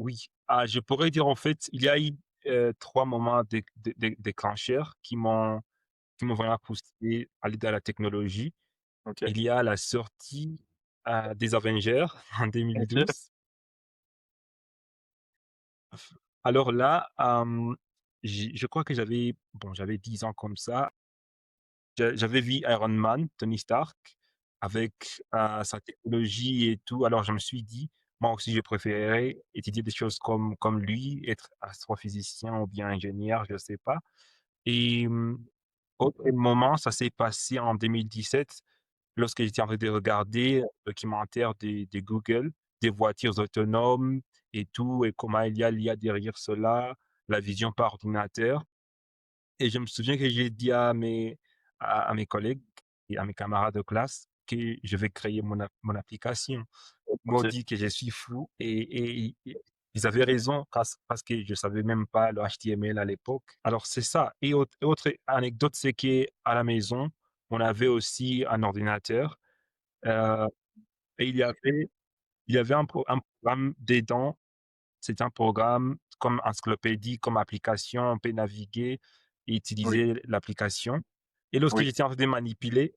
Oui, je pourrais dire en fait, il y a eu, 3 moments déclencheurs qui m'ont vraiment poussé à aller dans la technologie. OK. Il y a la sortie, des Avengers en OK. 2012. Alors là, je crois que j'avais 10 ans comme ça. J'avais vu Iron Man, Tony Stark, avec, sa technologie et tout. Alors je me suis dit: «Moi aussi, je préférerais étudier des choses comme lui, être astrophysicien ou bien ingénieur», je sais pas. Et autre moment, ça s'est passé en 2017 lorsque j'étais en train de regarder un documentaire de Google, des voitures autonomes et tout et comment il y a l'IA derrière cela, la vision par ordinateur. Et je me souviens que j'ai dit à mes collègues et à mes camarades de classe que je vais créer mon application. Ils m'ont OK. dit que je suis fou et ils avaient raison parce que je savais même pas le HTML à l'époque. Alors c'est ça et autre anecdote, c'est qu'à la maison, on avait aussi un ordinateur, heu et il y avait un programme dedans. C'est un programme comme encyclopédie, comme application, on peut naviguer et Oui, utiliser l'application et lorsque oui, j'étais en train de manipuler,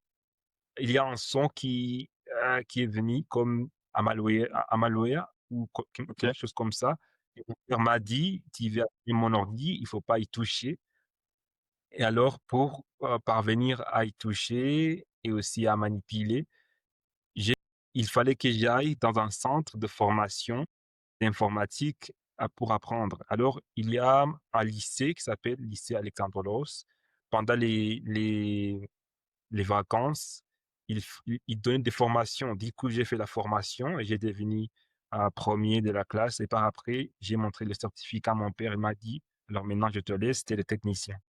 il y a un son qui est venu comme un malware ou quelque OK, chose comme ça et mon père m'a dit: «Tu vas allumer mon ordi, il faut pas y toucher» et alors pour, parvenir à y toucher et aussi à manipuler, j'ai il fallait que j'aille dans un centre de formation d'informatique pour apprendre. Alors, il y a un lycée qui s'appelle lycée Alexandre Loos. Pendant les vacances, ils donnaient des formations. Du coup, j'ai fait la formation et j'ai devenu, 1 de la classe et par après, j'ai montré le certificat à mon père. Il m'a dit: «Alors maintenant, je te laisse, tu es le technicien».